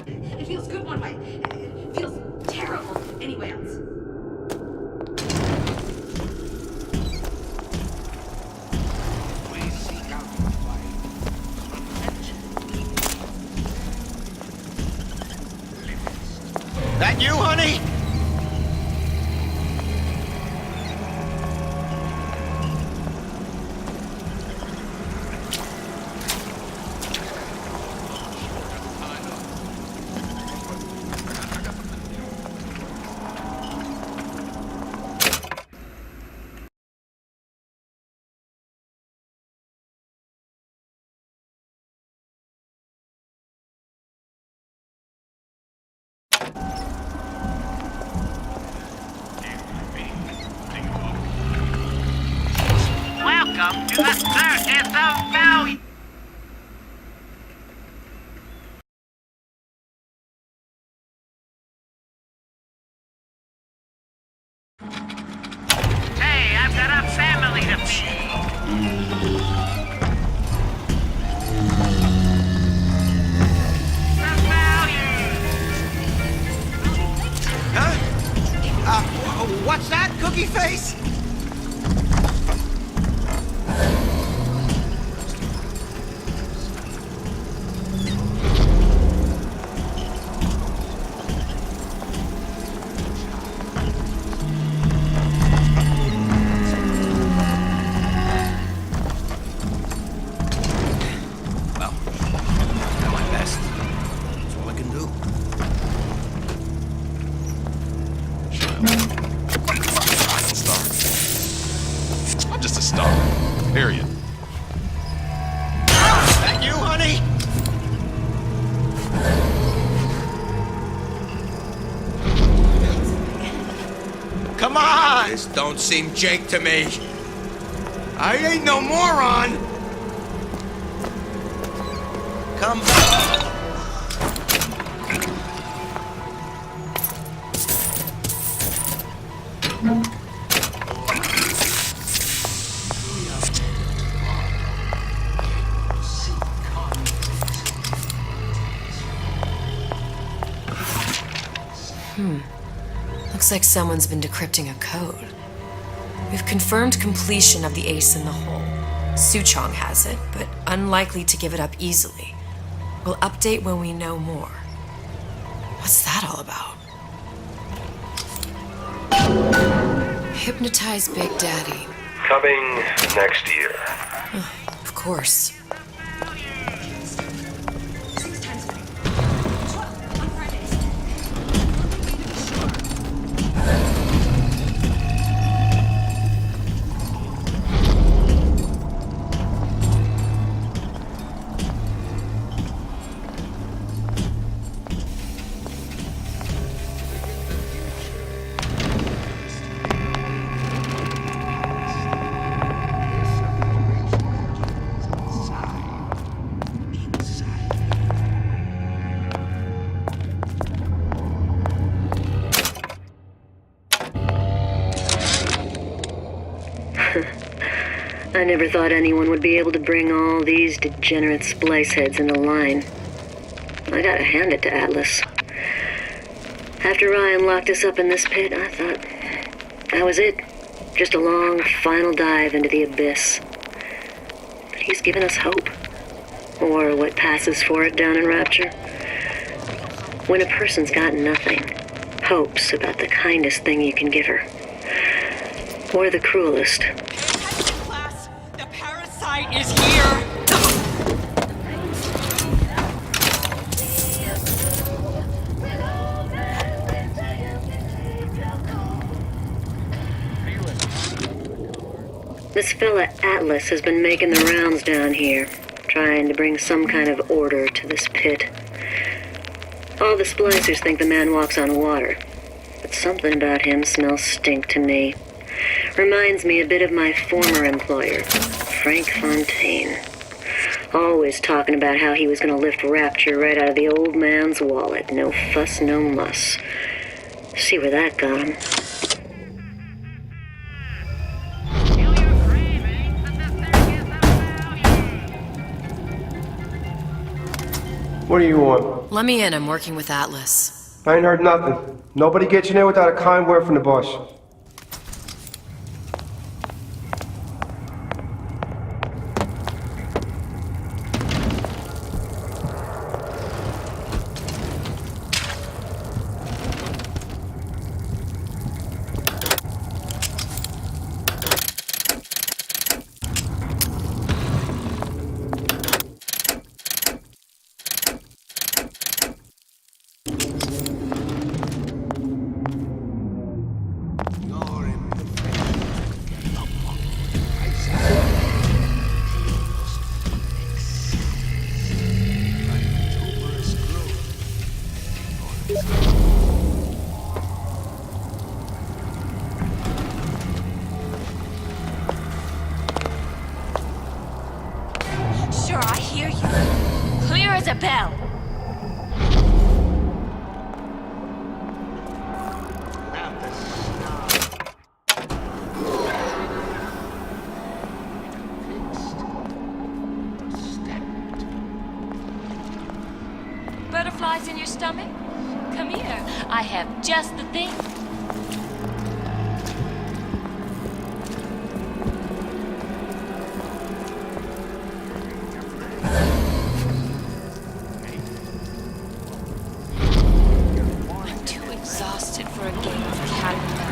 It feels good one way. It feels terrible anyway else. That you, honey? Welcome to the circus of value. Hey, I've got a family to feed. The value. Huh? What's that, Cookie Face? I'm just a star. Period. That you, honey? Come on! This don't seem Jake to me. I ain't no moron! Come back! Looks like someone's been decrypting a code. We've confirmed completion of the ace in the hole. Suchong has it, but unlikely to give it up easily. We'll update when we know more. What's that all about? Hypnotize Big Daddy. Coming next year. Of course. I never thought anyone would be able to bring all these degenerate splice heads into line. I gotta hand it to Atlas. After Ryan locked us up in this pit, I thought that was it. Just a long, final dive into the abyss. But he's given us hope. Or what passes for it down in Rapture. When a person's got nothing, hope's about the kindest thing you can give her. Or the cruelest. The parasite is here! This fella Atlas has been making the rounds down here, trying to bring some kind of order to this pit. All the splicers think the man walks on water, but something about him smells stink to me. Reminds me a bit of my former employer, Frank Fontaine. Always talking about how he was going to lift Rapture right out of the old man's wallet. No fuss, no muss. See where that got him. What do you want? Let me in. I'm working with Atlas. I ain't heard nothing. Nobody gets in there without a kind word from the boss. Sure, I hear you. Clear as a bell. Butterflies in your stomach? Come here. I have just the thing. I'm too exhausted for a game of cat and mouse.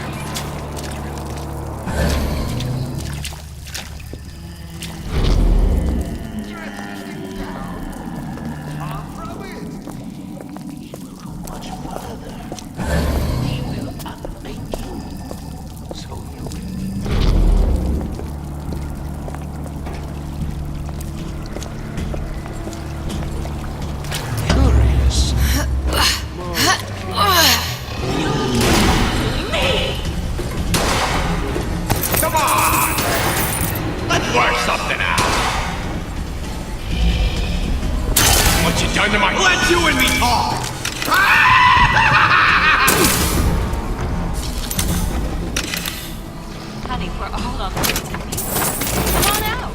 Come on! Let's work something out! What you done to my... Let you and me talk! Honey, we're all on the same page. Come on out.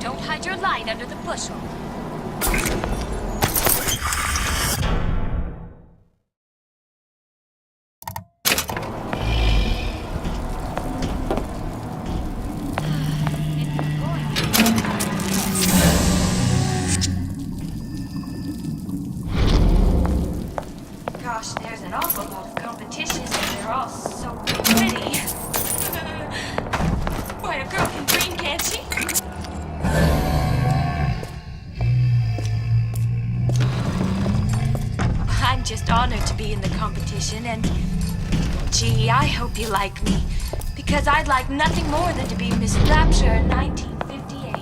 Don't hide your light under the bushel. Gosh, there's an awful lot of competition, and they're all so pretty. Why, a girl can dream, can't she? I'm just honored to be in the competition, and gee, I hope you like me, because I'd like nothing more than to be Miss Rapture in 1958.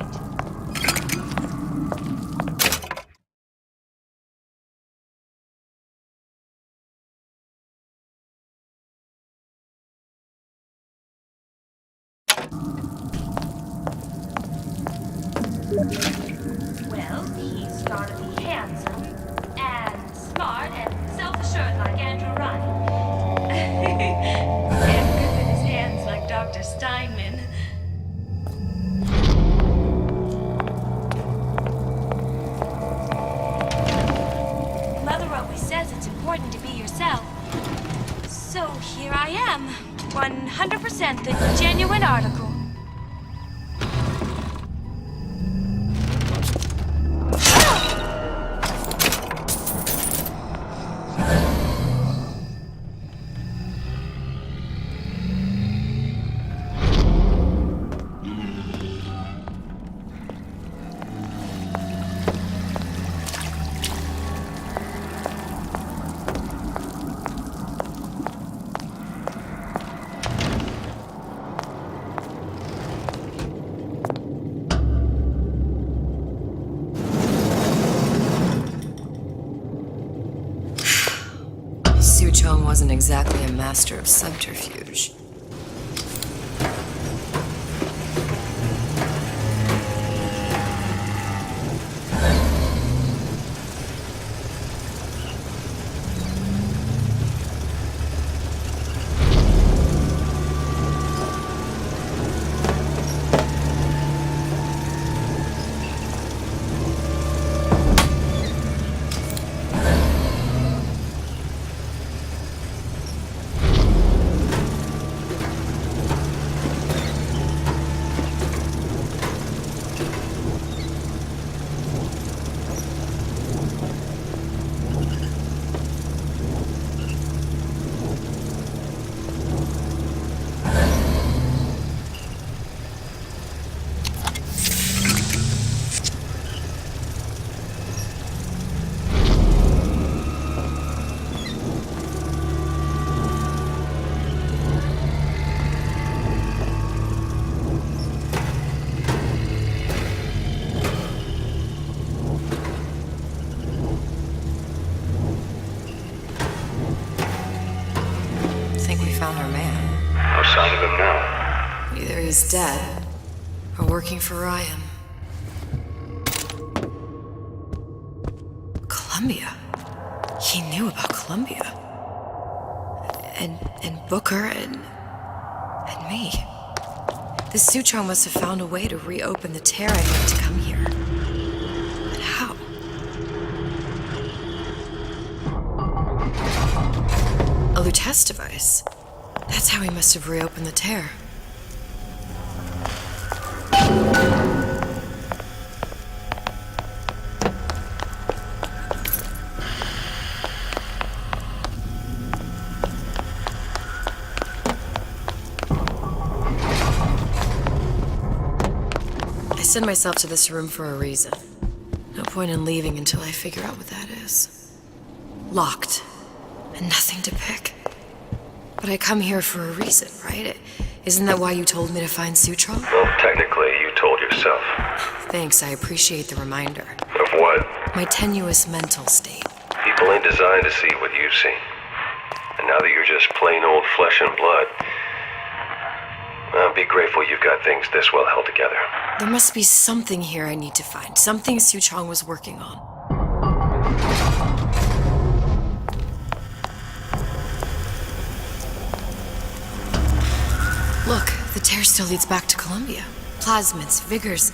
Well, he's gotta be handsome and smart and self-assured like Andrew Ryan. And good with his hands like Dr. Steinman. Mother always says it's important to be yourself. So here I am, 100% the genuine article. Suchong wasn't exactly a master of subterfuge. who's dead are working for Ryan. Columbia. He knew about Columbia. And Booker and me. The Sutron must have found a way to reopen the tear I made to come here. But how? A Lutece device. That's how he must have reopened the tear. I send myself to this room for a reason. No point in leaving until I figure out what that is. Locked. And nothing to pick. But I come here for a reason, right? Isn't that why you told me to find Sutron? Well, technically, you told yourself. Thanks, I appreciate the reminder. Of what? My tenuous mental state. People ain't designed to see what you've seen. And now that you're just plain old flesh and blood, well, be grateful you've got things this well held together. There must be something here I need to find. Something Sutron was working on. Look, the tear still leads back to Columbia. Plasmids, Vigors.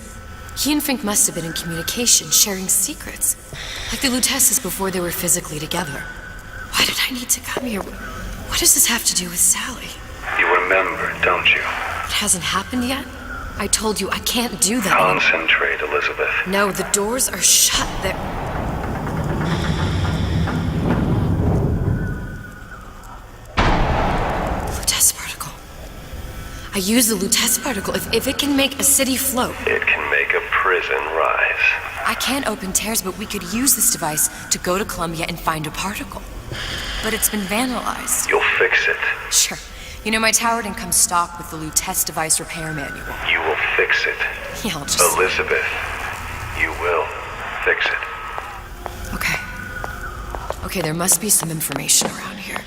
He and Fink must have been in communication, sharing secrets. Like the Luteces before they were physically together. Why did I need to come here? What does this have to do with Sally? You remember, don't you? It hasn't happened yet? I told you I can't do that. Concentrate, Elizabeth. No, the doors are shut. They're... Lutece particle. I use the Lutece particle. If it can make a city float... It can make a prison rise. I can't open tears, but we could use this device to go to Columbia and find a particle. But it's been vandalized. You'll fix it. Sure. You know, my tower didn't come stock with the Lutece device repair manual. You will fix it. Yeah, I'll just... Elizabeth, you will fix it. Okay. Okay, there must be some information around here.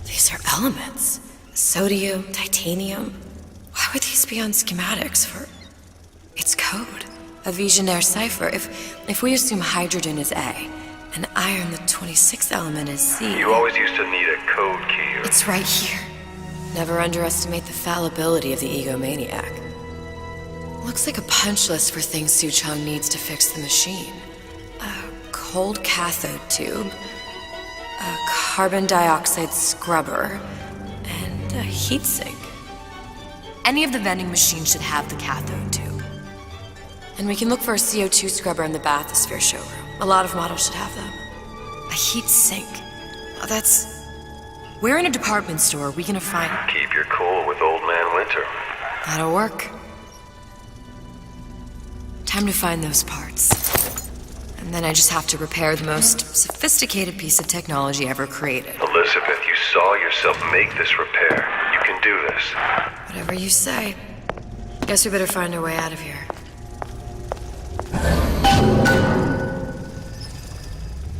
These are elements. Sodium, titanium. Why would these be on schematics for... It's code. A Visionaire cipher. If we assume hydrogen is A, and iron, the 26th element, is C... You always used to need a code key. It's right here. Never underestimate the fallibility of the egomaniac. Looks like a punch list for things Suchong needs to fix the machine. A cold cathode tube, a carbon dioxide scrubber, and a heatsink. Any of the vending machines should have the cathode tube. And we can look for a CO2 scrubber in the bathysphere showroom. A lot of models should have them. A heat sink. Oh, that's... Where in a department store are we gonna find... Keep your cool with Old Man Winter. That'll work. Time to find those parts. And then I just have to repair the most sophisticated piece of technology ever created. Elizabeth, you saw yourself make this repair. You can do this. Whatever you say. Guess we better find our way out of here.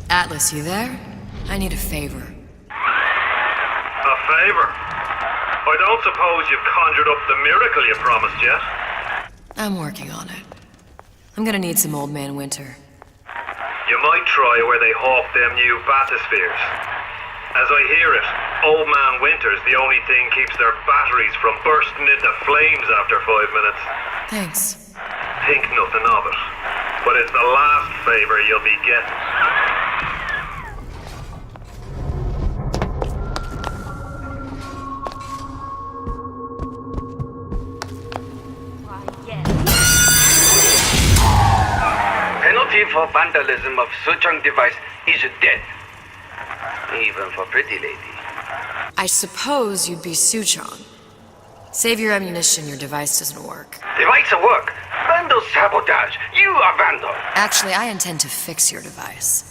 Atlas, you there? I need a favor. A favor? I don't suppose you've conjured up the miracle you promised yet? I'm working on it. I'm gonna need some Old Man Winter. You might try where they hawk them new bathyspheres. As I hear it, Old Man Winter's the only thing keeps their batteries from bursting into flames after 5 minutes. Thanks. Think nothing of it. But it's the last favor you'll be getting. Penalty for vandalism of Suchong device is death. Even for pretty lady. I suppose you'd be Suchong. Save your ammunition, your device doesn't work. Device at work. Vandal sabotage. You are vandal. Actually, I intend to fix your device.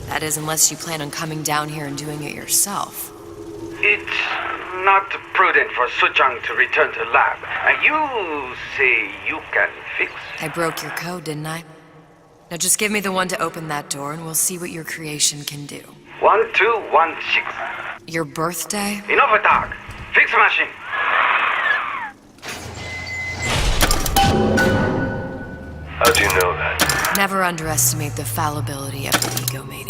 That is, unless you plan on coming down here and doing it yourself. It's not prudent for Suchong to return to lab. You say you can fix? I broke your code, didn't I? Now just give me the one to open that door and we'll see what your creation can do. 1216. Your birthday? Enough talk. Fix the machine. How'd you know that? Never underestimate the fallibility of the egomaniac.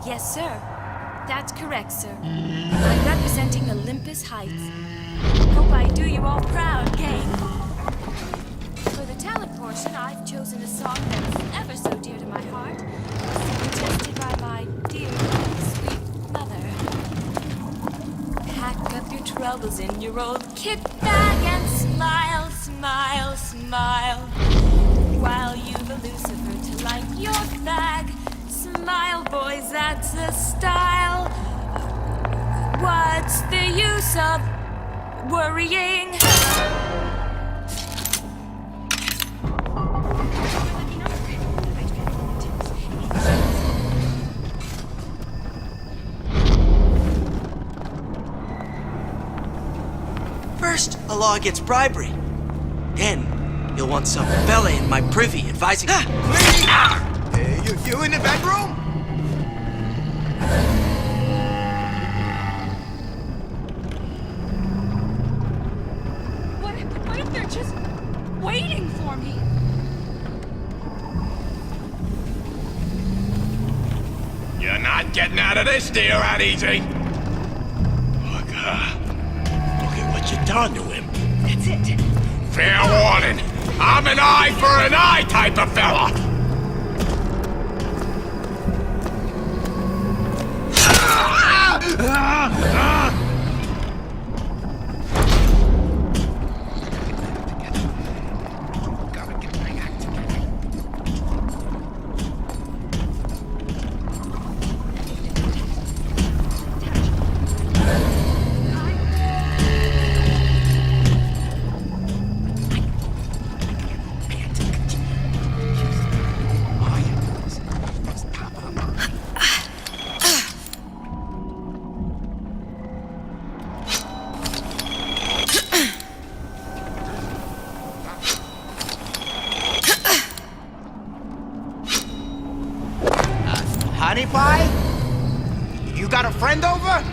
Yes, sir. That's correct, sir. I'm representing Olympus Heights. Hope I do you all proud, gang. For the talent portion, I've chosen a song that's ever so dear to my heart, suggested by my dear, sweet mother. Pack up your troubles in your old kit bag and smile, smile, smile, while you've a Lucifer to light your fag. Smile, boys, that's the style. What's the use of worrying? First, a law gets bribery. Then, you'll want some fella in my privy advising... You in the bedroom? What if they're just waiting for me? You're not getting out of this deal that easy. Look at what you done to him. That's it. Fair warning. I'm an eye for an eye type of fella. Honey pie? You got a friend over?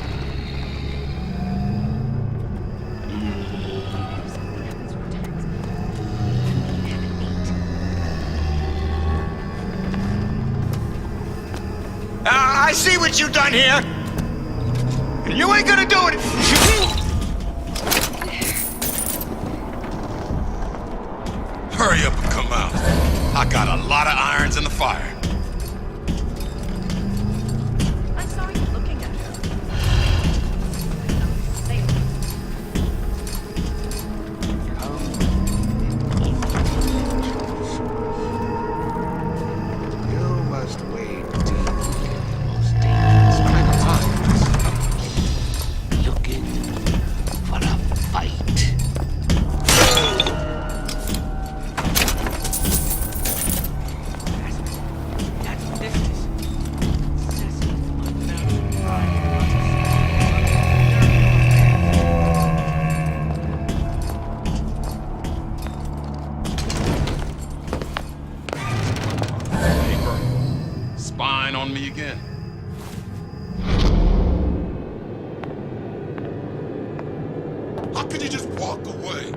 I see what you done here. And you ain't gonna do it. Hurry up and come out. I got a lot of irons in the fire. I saw you looking at her. You must wade deep in the most dangerous kind of times. Looking for a fight. That's what this is. Paper. Spying on me again. How could you just walk away?